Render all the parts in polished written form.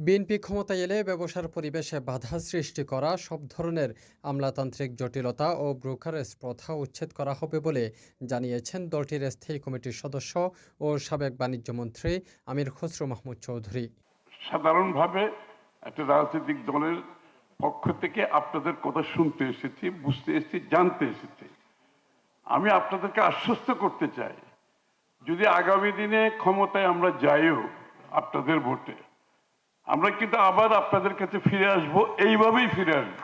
BNP ক্ষমতায় এলে ব্যবসার পরিবেশে বাধা সৃষ্টি করা সব ধরনের আমলাতান্ত্রিক জটিলতা ও ব্রোকারেজ প্রথা উচ্ছেদ করা হবে বলে জানিয়েছেন দলটির স্থায়ী কমিটির সদস্য ও সাবেক বাণিজ্যমন্ত্রী আমির খসরু মাহমুদ চৌধুরী। সাধারণভাবে একটা রাজনৈতিক দলের পক্ষ থেকে আপনাদের কথা শুনতে এসেছি, বুঝতে এসেছি, জানতে এসেছি। আমি আপনাদেরকে আশ্বস্ত করতে চাই, যদি আগামী দিনে ক্ষমতায় আমরা যাইও আপনাদের ভোটে, আমরা কিন্তু আবার আপনাদের কাছে ফিরে আসব, এইভাবেই ফিরে আসবো,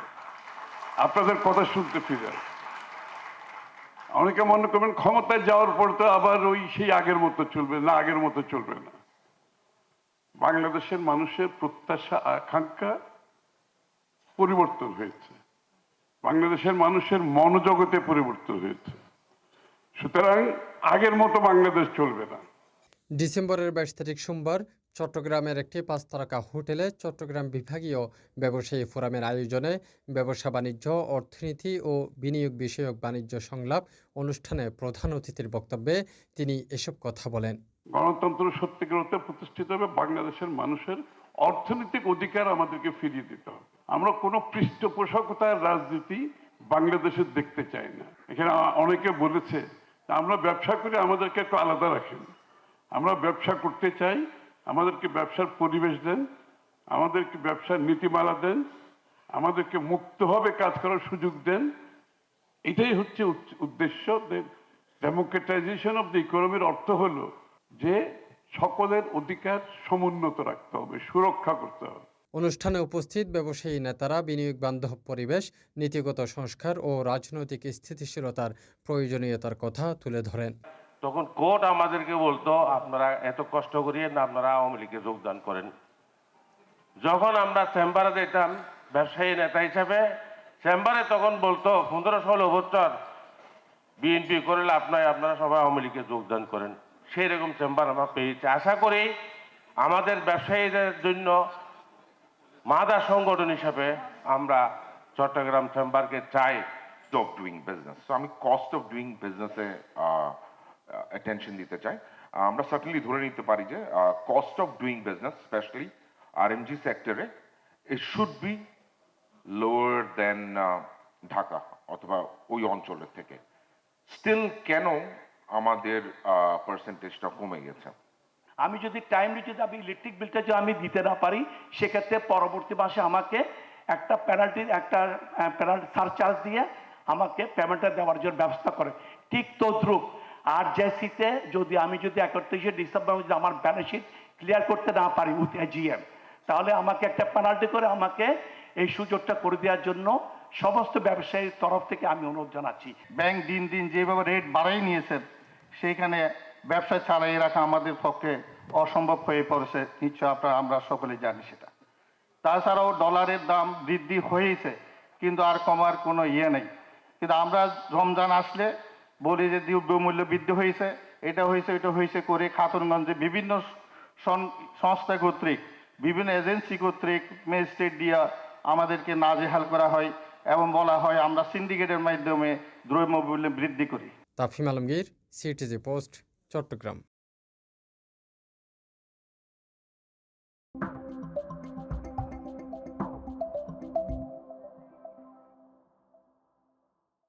আপনাদের কথা শুনতে ফিরে আসবো। অনেকে মনে করবেন ক্ষমতায় যাওয়ার পর তো আবার ওই সেই আগের মতো চলবে না, আগের মতো চলবে না। বাংলাদেশের মানুষের প্রত্যাশা আকাঙ্ক্ষা পরিবর্তন হয়েছে, বাংলাদেশের মানুষের মনোজগতে পরিবর্তন হয়েছে। সুতরাং আগের মতো বাংলাদেশ চলবে না। ডিসেম্বরের 22 তারিখ সোমবার চট্টগ্রামের একটি 5 তারকা হোটেলে চট্টগ্রাম বিভাগীয় ব্যবসায়ী ফোরামের আয়োজনে ব্যবসা বাণিজ্য, অর্থনীতি ও বিনিয়োগ বিষয়ক বাণিজ্য সংলাপ অনুষ্ঠানে প্রধান অতিথির বক্তব্যে তিনি এসব কথা বলেন। গণতন্ত্র সত্যিকার অর্থে প্রতিষ্ঠিত হবে, বাংলাদেশের মানুষের অর্থনৈতিক অধিকার আমাদেরকে ফিরিয়ে দিতে হবে। আমরা কোনো পৃষ্ঠপোষকতার রাজনীতি বাংলাদেশে দেখতে চাই না। এখানে অনেকে বলেছে আমরা ব্যবসা করে আমাদেরকে একটু আলাদা রাখেন। আমরা ব্যবসা করতে চাই, আমাদেরকে ব্যবসার পরিবেশ দেন, আমাদেরকে ব্যবসার নীতিমালা দেন, আমাদেরকে মুক্তভাবে কাজ করার সুযোগ দেন। এটাই হচ্ছে উদ্দেশ্য। ডেমোক্রেটাইজেশন অফ দ্য ইকোনমির অর্থ হলো যে সকলের অধিকার সমুন্নত রাখতে হবে, সুরক্ষা করতে হবে। অনুষ্ঠানে উপস্থিত ব্যবসায়ী নেতারা বিনিয়োগ বান্ধব পরিবেশ, নীতিগত সংস্কার ও রাজনৈতিক স্থিতিশীলতার প্রয়োজনীয়তার কথা তুলে ধরেন। তখন কোর্ট আমাদেরকে বলতো আপনারা এত কষ্ট করিয়ে না, আপনারা আওয়ামী লীগে যোগদান করেন। যখন আমরা চেম্বারে যেতাম ব্যবসায়ী নেতা হিসাবে, চেম্বারে তখন বলতো 15-16 বছর বিএনপি করলে আপনারা সবাই আওয়ামী লীগে যোগদান করেন। সেই রকম চেম্বার আমরা পেয়েছি। আশা করি আমাদের ব্যবসায়ীদের জন্য মাদা সংগঠন হিসাবে আমরা চট্টগ্রাম চেম্বারকে চাই। অফ ডুইং বিজনেস, তো আমি কস্ট অফ ডুইং বিজনেসে অ্যাটেনশন দিতে চাই। আমরা সার্টেনলি ধরে নিতে পারি যে cost of doing business specially RMG সেক্টরে ইট শুড বি লোয়ার দেন ঢাকা অথবা ওই অঞ্চলের থেকে। স্টিল কেন আমাদের পার্সেন্টেজটা কমে গেছে? আমি যদি টাইমলি যদি আমি ইলেকট্রিক বিলটা যদি আমি দিতে না পারি, সেক্ষেত্রে পরবর্তী মাসে আমাকে একটা পেনাল্টি সারচার্জ দিয়ে আমাকে পেমেন্টটা দেওয়ার জন্য ব্যবস্থা করে। ঠিক তদ্রুপ আর জেসিতে যদি আমি 31শে ডিসেম্বর যদি আমার ব্যালেন্স শিট ক্লিয়ার করতে না পারি উইথ এজিএম, তাহলে আমাকে একটা পেনাল্টি করে আমাকে এই সুযোগটা করে দেওয়ার জন্য সমস্ত ব্যবসায়ীর তরফ থেকে আমি অনুরোধ জানাচ্ছি। ব্যাংক দিন দিন যেভাবে রেট বাড়াই নিয়েছেন, সেইখানে ব্যবসা চালিয়ে রাখা আমাদের পক্ষে অসম্ভব হয়ে পড়েছে। নিশ্চয় আমরা সকলে জানি সেটা। তাছাড়াও ডলারের দাম বৃদ্ধি হয়েছে, কিন্তু আর কমার কোনো ইয়ে নেই। কিন্তু আমরা রমজান আসলে বলি যে দ্রব্যমূল্য বৃদ্ধি হয়েছে, এটা হয়েছে, এটা হয়েছে করে খাতুনগঞ্জে বিভিন্ন সংস্থা কর্তৃক, বিভিন্ন এজেন্সি কর্তৃক ম্যাজিস্ট্রেট দিয়ে আমাদেরকে নাজেহাল করা হয় এবং বলা হয় আমরা সিন্ডিকেটের মাধ্যমে দ্রব্যমূল্য বৃদ্ধি করি। তাফহিম আলমগীর, সিটিজি পোস্ট, চট্টগ্রাম।